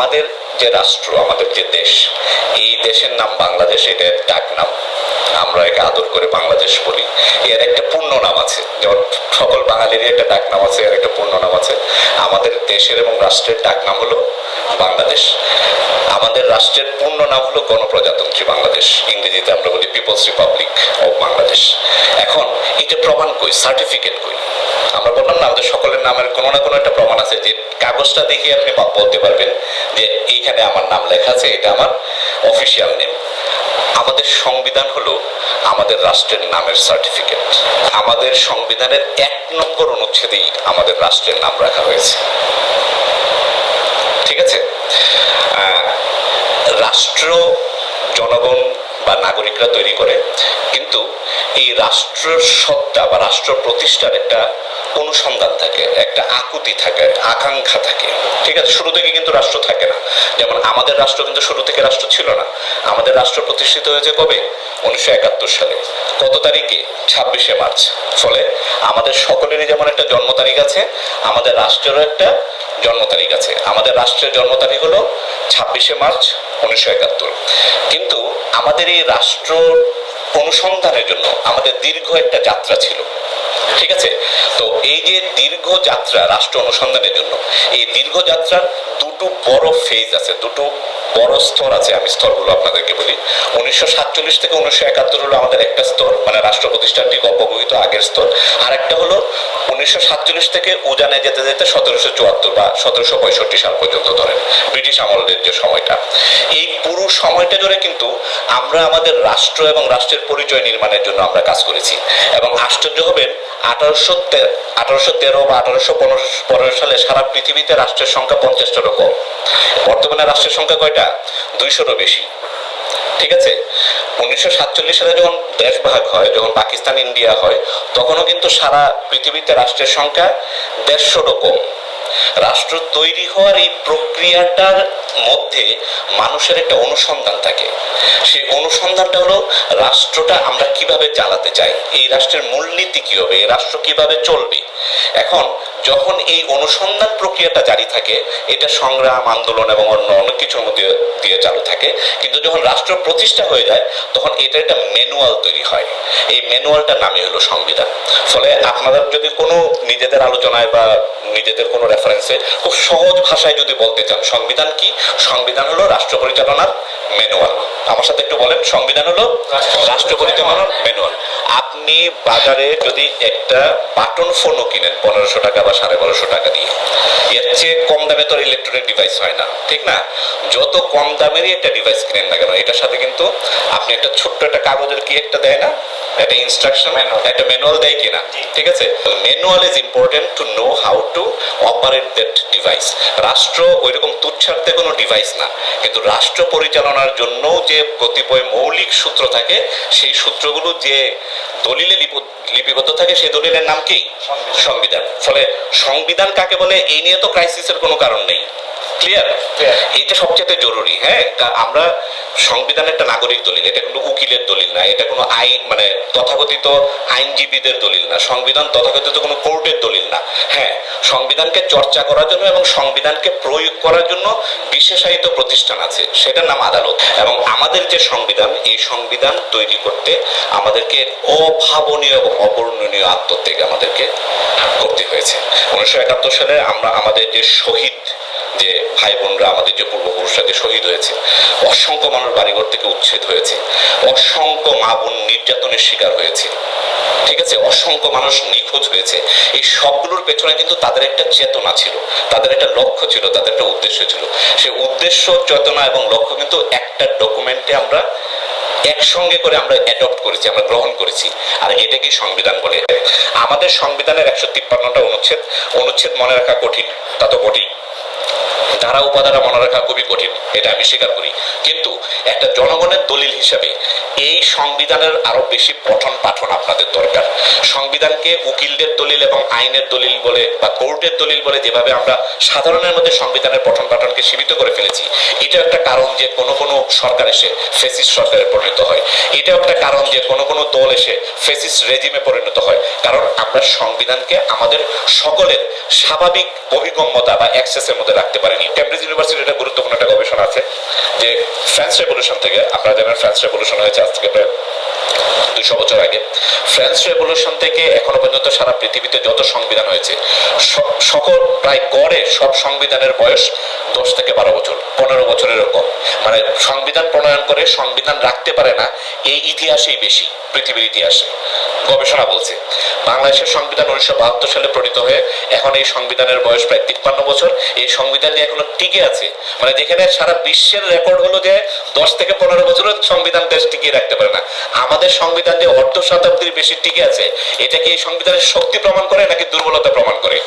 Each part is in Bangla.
আমাদের যে রাষ্ট্র, আমাদের যে দেশ, এই দেশের নাম বাংলাদেশ, এটা ডাক নাম, আমরা একে আদর করে বাংলাদেশ বলি। এর একটা পূর্ণ নাম আছে, যেমন সকল বাঙালিরই একটা ডাক নাম আছে, এর একটা পূর্ণ নাম আছে। আমাদের দেশের এবং রাষ্ট্রের ডাক নাম হলো বাংলাদেশ। আমাদের রাষ্ট্রের পূর্ণ নাম হলো গণপ্রজাতন্ত্রী বাংলাদেশ, ইংরেজিতে আমরা বলি পিপলস রিপাবলিক অফ বাংলাদেশ। এখন এটা প্রমাণ কই, সার্টিফিকেট কই? আমরা বললাম না, আমাদের সকলের নামের কোনো না কোনো একটা প্রমাণ আছে, যে কাগজটা দেখে আপনি বলতে পারবেন যে এইখানে আমার নাম লেখা আছে, এটা আমার অফিসিয়াল নেম। আমাদের সংবিধান হলো আমাদের রাষ্ট্রের নামের সার্টিফিকেট। আমাদের সংবিধানের 1 নম্বর অনুচ্ছেদেই আমাদের রাষ্ট্রের নাম রাখা হয়েছে। ঠিক আছে? রাষ্ট্র জনগণ বা নাগরিকরা তৈরি করে, কিন্তু এই রাষ্ট্র সত্তা বা রাষ্ট্র প্রতিষ্ঠার একটা অনুসন্ধান থাকে, একটা আকুতি থাকে, আকাঙ্ক্ষা থাকে। ঠিক আছে? শুরু থেকে কিন্তু রাষ্ট্র থাকে না। যেমন আমাদের রাষ্ট্র কিন্তু শুরু থেকে রাষ্ট্র ছিল না। আমাদের রাষ্ট্র প্রতিষ্ঠিত হয়েছে কবে? 1971 সালে। কত তারিখে? 26শে মার্চ। ফলে আমাদের সকলেরই যেমন একটা জন্ম তারিখ আছে, আমাদের রাষ্ট্রেরও একটা জন্ম তারিখ আছে। আমাদের রাষ্ট্রের জন্ম তারিখ হলো 26শে মার্চ 1971। কিন্তু আমাদের এই রাষ্ট্র অনুসন্ধানের জন্য আমাদের দীর্ঘ একটা যাত্রা ছিল। ঠিক আছে? তো এই যে দীর্ঘ যাত্রা রাষ্ট্র অনুসন্ধানের জন্য, এই দীর্ঘ যাত্রার দুটো বড় ফেজ আছে, দুটো বড় স্তর আছে। আমি স্তরগুলো আপনাদেরকে বলি। 1947 থেকে 1971 হলো আমাদের একটা স্তর, মানে রাষ্ট্র প্রতিষ্ঠার ঠিক অব্যবহিত আগের স্তর। আর একটা হলো 1947 থেকে উজানে যেতে যেতে 1774 বা 1765 সাল পর্যন্ত ধরেন, ব্রিটিশ আমলের যে সময়টা। এই পুরো সময়টা ধরে কিন্তু আমরা আমাদের রাষ্ট্র এবং রাষ্ট্রের পরিচয় নির্মাণের জন্য আমরা কাজ করেছি। এবং আশ্চর্য হবেন, 1813 বা 1815 সালে সারা পৃথিবীতে রাষ্ট্রের সংখ্যা 50টারও কম। বর্তমানে রাষ্ট্রের সংখ্যা কয়টা? 200রও বেশি। ঠিক আছে? 1947 সালে যখন দেশ ভাগ হয়, যখন পাকিস্তান ইন্ডিয়া হয়, তখনও কিন্তু সারা পৃথিবীতে রাষ্ট্রের সংখ্যা 150রও কম। রাষ্ট্র তৈরি হওয়ার এই প্রক্রিয়াটার মধ্যে মানুষের একটা অনুসন্ধান থাকে। সেই অনুসন্ধানটা হলো রাষ্ট্রটা আমরা কিভাবে চালাতে চাই, এই রাষ্ট্রের মূলনীতি কি হবে, এই রাষ্ট্র কিভাবে চলবে। এখন যখন এই অনুসন্ধান প্রক্রিয়াটা জারি থাকে, এটা সংগ্রাম, আন্দোলন এবং অন্য অনেক কিছুর মধ্যে দিয়ে চালু থাকে। কিন্তু যখন রাষ্ট্র প্রতিষ্ঠা হয়ে যায়, তখন এটা একটা ম্যানুয়াল তৈরি হয়। এই ম্যানুয়ালটার নামই হলো সংবিধান। ফলে আপনারা যদি কোনো নিজেদের আলোচনায় বা নিজেদের কোনো রেফারেন্সে খুব সহজ ভাষায় যদি বলতে চান সংবিধান কি, সংবিধান হলো রাষ্ট্র পরিচালনার ম্যানুয়াল। আমার সাথে একটু বলেন, সংবিধান হলো রাষ্ট্র পরিচালনার ম্যানুয়াল। আপনি বাজারে যদি একটা বাটন ফোনও কিনেন 1500 টাকা বা 1250 টাকা দিয়ে, এর চেয়ে কম দামে তো ইলেকট্রনিক ডিভাইস হয় না, ঠিক না? যত কম দামেরই একটা ডিভাইস কিনেন না কেন, এটার সাথে কিন্তু আপনি একটা ছোট্ট একটা কাগজের কি একটা দেয় না, একটা ইনস্ট্রাকশন, একটা ম্যানুয়াল দেয় কিনা? ঠিক আছে? Manual is important to know how to operate that device. রাষ্ট্র ওইরকম তুচ্ছার্থে কোনো ডিভাইস না, কিন্তু রাষ্ট্র পরিচালনার জন্য যে কতিপয় মৌলিক সূত্র থাকে, সেই সূত্রগুলো যে দলিলে লিপিবদ্ধ থাকে, সেই দলিলের নাম কি? সংবিধান। ফলে সংবিধান কাকে বলে, এই নিয়ে তো ক্রাইসিসের কোনো কারণ নেই। ক্লিয়ার? এটা সবচেয়ে জরুরি। হ্যাঁ, আমরা সংবিধান একটা নাগরিক দলিল, এটা কোনো উকিলের দলিল না, এটা কোনো আইন মানে তথাকথিত আইনজীবীদের দলিল না, সংবিধান তথাকথিত কোনো কোর্টের দলিল না। হ্যাঁ, সংবিধানকে চর্চা করার জন্য এবং সংবিধানকে প্রয়োগ করার জন্য বিশেষায়িত প্রতিষ্ঠান আছে, সেটার নাম আদালত। এবং আমাদের যে সংবিধান, এই সংবিধান তৈরি করতে আমাদেরকে অভাবনীয় অবর্ণনীয় আত্মত্যাগ আমাদেরকে করতে হয়েছে। 1971 সালে আমরা আমাদের যে শহীদ যে ভাই বোনরা, আমাদের যে পূর্বপুরুষরা যে শহীদ হয়েছে, অসংখ্য মানুষ বাড়িঘর থেকে উচ্ছেদ হয়েছে, অসংখ্য মা বোন নির্যাতনের শিকার হয়েছে, ঠিক আছে, অসংখ্য মানুষ নিখোঁজ হয়েছে। এই সবগুলোর পেছনে কিন্তু তাদের একটা চেতনা ছিল, তাদের একটা লক্ষ্য ছিল, তাদের একটা উদ্দেশ্য ছিল। সেই উদ্দেশ্য, চেতনা এবং লক্ষ্য কিন্তু একটা ডকুমেন্টে আমরা একসঙ্গে করে আমরা অ্যাডপ্ট করেছি, আমরা গ্রহণ করেছি। আর এটাকে সংবিধান বলে। আমাদের সংবিধানের 153টা অনুচ্ছেদ মনে রাখা কঠিন, তা তো কঠিন, ধারা উপাধারা মনে রাখা খুবই কঠিন, এটা আমি স্বীকার করি। কিন্তু একটা জনগণের দলিল হিসাবে এই সংবিধানের আরো বেশি পঠন পাঠন আপনাদের দরকার। সংবিধানকে উকিলদের দলিল এবং আইনের দলিল বলে বা কোর্টের দলিল বলে যেভাবে আমরা সাধারণের মধ্যে সংবিধানের পঠন পাঠনকে সংবিধানকে সীমিত করে ফেলেছি, এটা একটা কারণ যে কোনো কোনো সরকার এসে ফেসিস্ট সরকারে পরিণত হয়, এটা একটা কারণ যে কোনো কোনো দল এসে ফেসিস্ট রেজিমে পরিণত হয়, কারণ আমরা সংবিধানকে আমাদের সকলের স্বাভাবিক অভিগম্যতা বা অ্যাক্সেসের মধ্যে রাখতে পারিনি। ক্যামব্রিজ ইউনিভার্সিটির একটা গুরুত্বপূর্ণ একটা গবেষণা আছে যে ফ্রান্স রেভলিউশন থেকে, আপনারা জানেন ফ্রান্স রেভলিউশন হয়েছে আজ থেকে প্রায় 200 বছর আগে, ফ্রান্স রেভলিউশন থেকে এখনো পর্যন্ত সারা পৃথিবীতে যত সংবিধান হয়েছে সকল প্রায় গড়ে সব সংবিধানের বয়স 10 থেকে 12 বছর, 15 বছরের কম। মানে সংবিধান প্রণয়ন করে সংবিধান রাখতে পারে না এই ইতিহাসেই বেশি পৃথিবীর ইতিহাসে। গবেষণা বলছে বাংলাদেশের সংবিধান 1972 সালে প্রণীত হয়ে এখন এই সংবিধানের বয়স প্রায় 53 বছর। এই সংবিধান যে এখনো টিকে আছে, মানে যেখানে সারা বিশ্বের রেকর্ড হলো যে 10 থেকে 15 বছরের সংবিধান দেশ টিকিয়ে রাখতে পারে না, আমাদের সংবিধান যে অর্ধ শতাব্দীর বেশি টিকে আছে, এটা কি এই সংবিধানের শক্তি প্রমাণ করে নাকি দুর্বলতা প্রমাণ করে?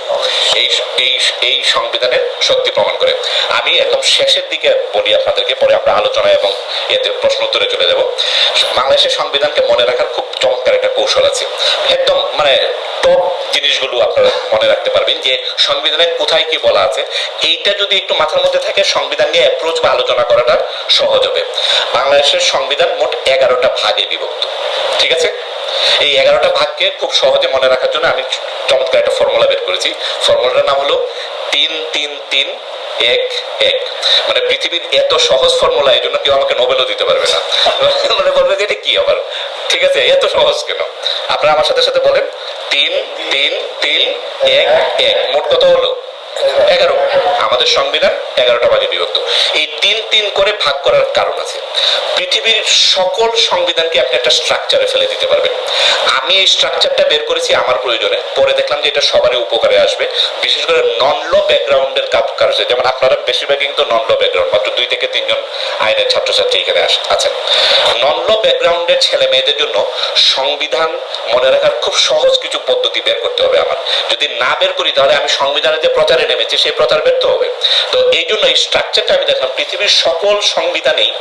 এই এই এই সংবিধানের শক্তি প্রমাণ করে। আমি একদম শেষের দিকে বলি আপনাদেরকে, পরে আমরা আলোচনায় এবং এতে প্রশ্ন উত্তরে চলে যাব। বাংলাদেশের সংবিধানকে মনে রাখার খুব চমৎকার একটা কৌশল আছে, একদম মানে টপ জিনিসগুলো আপনারা মনে রাখতে পারবেন যে সংবিধানে কোথায় কি বলা আছে। এইটা যদি একটু মাথার মধ্যে থাকে, সংবিধান নিয়ে অ্যাপ্রোচ বা আলোচনা করাটা সহজ হবে। বাংলাদেশের সংবিধান মোট 11টা ভাগে বিভক্ত, ঠিক আছে? এই 11টা ভাগকে খুব সহজে মনে রাখার জন্য আমি চমৎকার একটা ফর্মুলা বের করেছি। ফর্মুলাটার নাম হলো 3-3-3-1-1। মানে পৃথিবীর এত সহজ ফর্মুলা, এই জন্য কেউ আমাকে নোবেলও দিতে পারবে না, মানে বলবে যে এটা কি আবার, ঠিক আছে, এত সহজ কেন? আপনারা আমার সাথে সাথে বলেন 3-3-3-1-1। মোট কত হলো? 11। আমাদের সংবিধান 11টা ভাগে বিভক্ত। এই 3-3 করে ভাগ করার কারণ আছে। পৃথিবীর সকল সংবিধানকে আপনি একটা স্ট্রাকচারে ফেলে দিতে পারবেন। আমি এই স্ট্রাকচারটা বের করেছি আমার প্রয়োজনে, পরে দেখলাম যে এটা সবারই উপকারে আসবে, বিশেষ করে নন ল ব্যাকগ্রাউন্ডের কাজ। যেমন আপনারা বেশিরভাগই কিন্তু নন ল ব্যাকগ্রাউন্ড, মাত্র 2 থেকে 3 জন আইনের ছাত্রছাত্রী এখানে আছেন। নন ল ব্যাকগ্রাউন্ডের ছেলে মেয়েদের জন্য সংবিধান মনে রাখার খুব সহজ কিছু পদ্ধতি বের করতে হবে আমার। যদি না বের করি তাহলে আমি সংবিধানের যে প্রচারে নেমেছি সেই প্রচার ব্যর্থ হবে। তো এই জন্য এই স্ট্রাকচারটা আমি দেখলাম পৃথিবীর সকল সংবিধানেই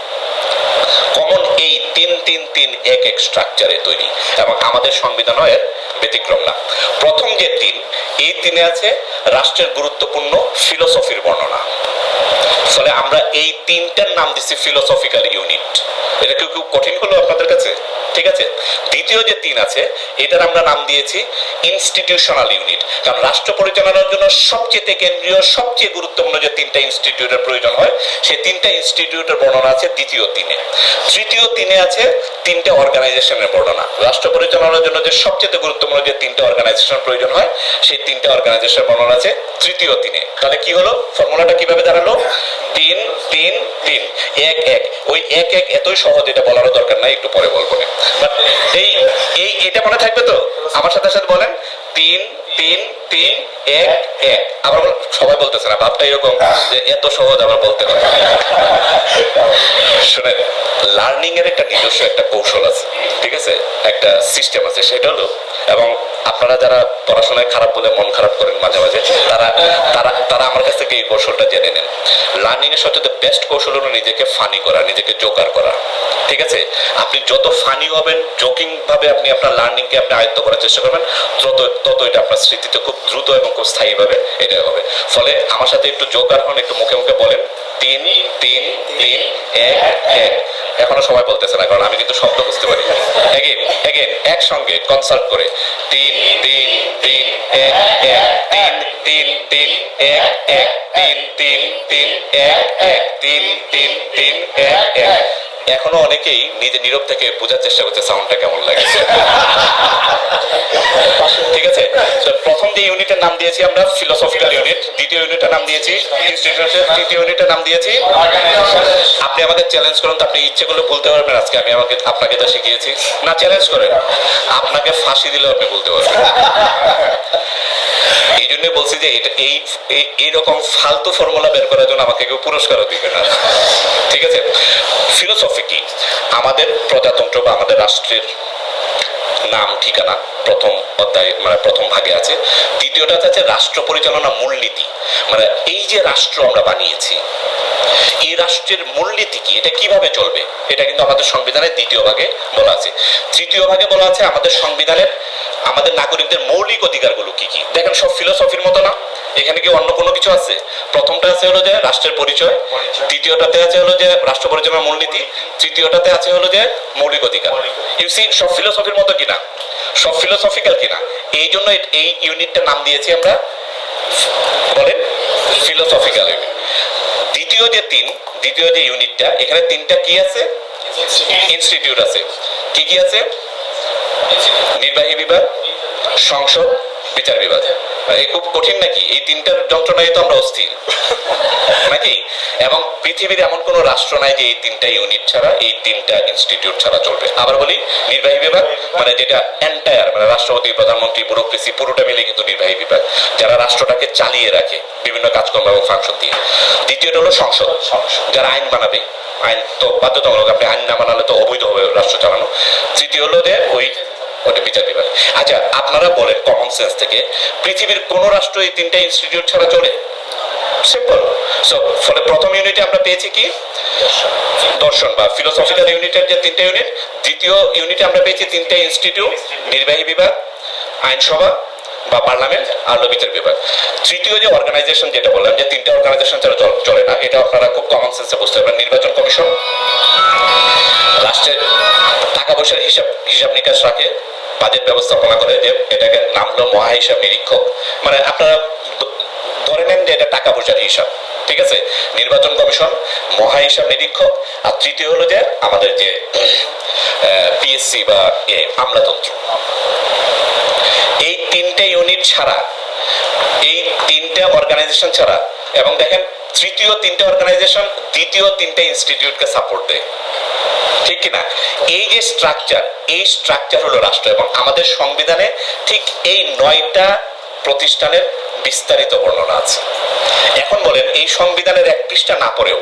কমন এই 3-3-3-1-1 স্ট্রাকচারে তৈরি, এবং আমাদের সংবিধানও এর ব্যতিক্রম না। প্রথম যে 3, এই 3-এ আছে রাষ্ট্রের গুরুত্বপূর্ণ ফিলোসফির বর্ণনা। ফলে আমরা এই 3টার নাম দিচ্ছি ফিলোসফিক্যাল ইউনিট। এটা কি খুব কঠিন হলো আপনাদের কাছে? ঠিক আছে। দ্বিতীয় যে 3 আছে, এটার আমরা নাম দিয়েছি ইনস্টিটিউশনাল ইউনিট, কারণ রাষ্ট্র পরিচালনার জন্য সবচেয়ে কেন্দ্রীয় সবচেয়ে গুরুত্বপূর্ণ যে 3টা ইনস্টিটিউটের প্রয়োজন হয়, সেই 3টা ইনস্টিটিউটের বর্ণনা আছে দ্বিতীয় 3-এ। তৃতীয় 3-এ আছে 3টা অর্গানাইজেশনের বর্ণনা। রাষ্ট্র পরিচালনার জন্য যে সবচেয়ে গুরুত্বপূর্ণ যে 3টা অর্গানাইজেশন প্রয়োজন হয়, সেই 3টা অর্গানাইজেশনের বর্ণনা আছে তৃতীয় 3-এ। তাহলে কি হলো? ফর্মুলাটা কিভাবে দাঁড়ালো? 3-3-3-1-1। ওই 1-1 এতই সহজ, এটা বলারও দরকার নাই, একটু পরে বলবো না। এটা মনে থাকবে তো? আমার সাথে সাথে বলেন 3-3-3-1-1। আবার সবাই বলতেছে না, ভাবটা এরকম যে এত সহজ আবার বলতে হবে। শুনে, লার্নিং এর একটা নিজস্ব একটা কৌশল আছে, ঠিক আছে, একটা সিস্টেম আছে। সেটা হলো, এবং আপনারা যারা পড়াশোনায় খারাপ বলে মন খারাপ করেন মাঝে মাঝে, তারা তারা তারা আমার কাছ থেকে এই কৌশলটা জেনে নেন। লার্নিং এর সবচেয়ে বেস্ট কৌশল হলো নিজেকে ফানি করা, নিজেকে জোকার করা, ঠিক আছে? আপনি যত ফানি হবেন, জোকিং ভাবে আপনি আপনার লার্নিংকে আপনি আয়ত্ত করার চেষ্টা করবেন, তত এটা আপনার স্মৃতিতে খুব দ্রুত এবং খুব স্থায়ী ভাবে এটা হবে। ফলে আমার সাথে একটু জোকার হন, একটু মুখে মুখে বলেন 3-3-3-1-1। এখনো সবাই বলতেছে না, কারণ আমি কিন্তু শব্দ বুঝতে পারি। এগেন একসঙ্গে কনসার্ট করে 3-3-3-1-1, 3-3-3-1-1, 3-3-3-1-1, 3-3-3-1-1। এখনো অনেকেই নিজে নীরব থেকে বোঝার চেষ্টা করছে সাউন্ডটা কেমন লাগে। ঠিক আছে। প্রথম যে ইউনিটের নাম দিয়েছি আমরা ফিলোসফিক্যাল ইউনিট, দ্বিতীয় ইউনিটের নাম দিয়েছি ইনস্টিটিউশন, তৃতীয় ইউনিটের নাম দিয়েছি। আপনি আমাকে চ্যালেঞ্জ করুন তো, আপনি ইচ্ছেগুলো বলতে পারবেন আজকে আমি আপনাকে যা শিখিয়েছি। না, চ্যালেঞ্জ করেন, আপনাকে ফাঁসি দিলেও আপনি বলতে পারবেন। এই জন্য বলছি যে এইরকম ফালতু ফর্মুলা বের করার জন্য আমাকে কেউ পুরস্কারও দিবে না, ঠিক আছে? ফিলোসফি কি? আমাদের প্রজাতন্ত্র বা আমাদের রাষ্ট্রের নাম ঠিকানা প্রথম অধ্যায়, মানে প্রথম ভাগে আছে। দ্বিতীয়টা আছে রাষ্ট্র পরিচালনা মূলনীতি, মানে এই যে রাষ্ট্র আমরা বানিয়েছি, এই রাষ্ট্রের মূলনীতি কি, এটা কিভাবে চলবে, এটা কিন্তু আমাদের সংবিধানের দ্বিতীয় ভাগে বলা আছে। তৃতীয় ভাগে বলা আছে আমাদের সংবিধানের আমাদের নাগরিকদের মৌলিক অধিকারগুলো কি কি। দেখেন সব ফিলোসফির মতো না, এখানে কি অন্য কোনো কিছু আছে? প্রথমটা আছে হলো যে রাষ্ট্রের পরিচয়, দ্বিতীয়টাতে আছে হলো যে রাষ্ট্র পরিচালনার মূলনীতি, তৃতীয়টাতে আছে হলো যে মৌলিক অধিকার। ইউসি সব ফিলোসফির মতো কিনা, সব ফিলোসফিক্যাল কিনা, এই জন্য এই ইউনিটটার নাম দিয়েছি আমরা বলেন ফিলোসফিক্যাল ইউনিট। দ্বিতীয় যে ইউনিটটা, এখানে তিনটা কি আছে? ইনস্টিটিউট আছে। কি কি আছে? নির্বাহী বিভাগ, সংসদ, বিচার বিভাগ। এই খুব কঠিন নাকি? এই তিনটার যন্ত্রণায় তো আমরা অস্থির নাকি? এবং পৃথিবীর এমন কোন রাষ্ট্র নাই যে এই তিনটা ইউনিট ছাড়া, এই তিনটা ইনস্টিটিউট ছাড়া চলবে। আবার বলি, নির্বাহী বিভাগ মানে যেটা এন্টায়ার, মানে রাষ্ট্রপতি, প্রধানমন্ত্রী, ব্যুরোক্রেসি পুরোটা মিলে কিন্তু নির্বাহী বিভাগ, যারা রাষ্ট্রটাকে চালিয়ে রাখে বিভিন্ন কাজকর্ম এবং ফাংশন দিয়ে। দ্বিতীয়টা হলো সংসদ, যারা আইন বানাবে, আইন তো বাধ্যতামূলক, আপনি আইন না বানালে তো অবৈধ হবে রাষ্ট্র চালানো। তৃতীয় হলো যে ওটা বিচার বিভাগ। আচ্ছা, আপনারা বলেন কমন সেন্স থেকে, পৃথিবীর কোন রাষ্ট্র এই তিনটা ইনস্টিটিউট ছাড়া চলে? সিম্পল। সো ফলে প্রথম ইউনিটে আমরা পেয়েছি কি? দর্শন বা ফিলোসফিক্যাল ইউনিটের যে তিনটা ইউনিট। দ্বিতীয় ইউনিটে আমরা পেয়েছি তিনটা ইনস্টিটিউট, নির্বাহী বিভাগ, আইনসভা বা পার্লামেন্ট, আর বিচার বিভাগ। তৃতীয় যে অর্গানাইজেশন যেটা বললাম যে তিনটা অর্গানাইজেশন ছাড়া চলে না, এটা আপনারা খুব কমন সেন্সে বুঝতে পারবেন। নির্বাচন কমিশন রাষ্ট্রের টাকা পয়সার হিসাব নিকাশ রাখে, বাজেট ব্যবস্থাপনা করে, যে এটাকে নাম হলো মহা হিসাব নিরীক্ষক। মানে আপনারা ধরে নেন যে এটা টাকা পয়সার হিসাব, ঠিক আছে? নির্বাচন কমিশন, মহা হিসাব নিরীক্ষক, আর তৃতীয় হলো যে আমাদের যে পিএসসি বা আমলাতন্ত্র। এই তিনটে ইউনিট ছাড়া, এই তিনটা অর্গানাইজেশন ছাড়া, এবং দেখেন তৃতীয় তিনটা অর্গানাইজেশন দ্বিতীয় তিনটা ইনস্টিটিউটকে সাপোর্ট দেয়, ঠিক কিনা? এই যে স্ট্রাকচার, এই স্ট্রাকচার হলো রাষ্ট্র। এবং আমাদের সংবিধানে ঠিক এই 9টা প্রতিষ্ঠানের বিস্তারিত বর্ণনা আছে। এখন বলেন, এই সংবিধানের এক পৃষ্ঠা না পড়েও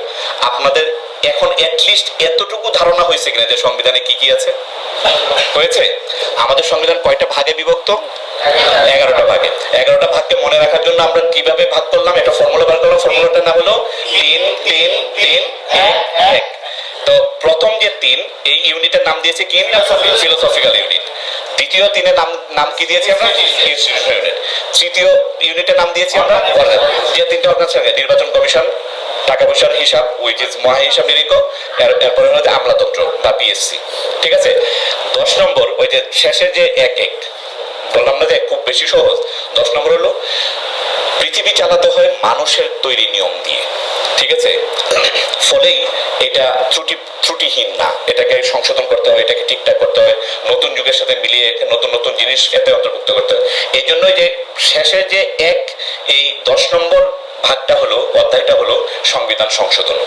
আপনাদের এখন অ্যাটলিস্ট এতটুকু ধারণা হয়েছে কিনা যে সংবিধানে কি কি আছে? হয়েছে? আমাদের সংবিধান কয়টা ভাগে বিভক্ত? 11টা ভাগে। 11টা ভাগকে মনে রাখার জন্য আমরা কিভাবে ভাগ করলাম? এটা ফর্মুলা বার করলাম। ফর্মুলাটার নাম হলো 3 3 3 1 1। তো প্রথম যে 3, এই ইউনিটের নাম দিয়েছে কি? Philosophical unit. দ্বিতীয় 3-এর নাম কি দিয়েছি আমরা? Institutional unit. তৃতীয় ইউনিটের নাম দিয়েছি আমরা যে তিনটা অর্গানাইজেশন, নির্বাচন কমিশন, টাকা পয়সার হিসাব উইচ ইজ মহা হিসাব নিরীক্ষক, এরপরে হলো যে আমলাতন্ত্র বা পিএসসি, ঠিক আছে? 10 নম্বর ওই যে শেষের যে 1 বললাম না যে খুব বেশি সহজ। 10 নম্বর হলো পৃথিবী চালাতে হয় মানুষের তৈরি নিয়ম দিয়ে, ঠিক আছে? ফলেই এটা ত্রুটিহীন না, এটাকে সংশোধন করতে হয়, এটাকে ঠিকঠাক করতে হয়, নতুন যুগের সাথে মিলিয়ে নতুন নতুন জিনিস এতে অন্তর্ভুক্ত করতে হয়। এই জন্যই যে শেষের যে এই 10 নম্বর ভাগটা হলো, অধ্যায়টা হলো সংবিধান সংশোধন।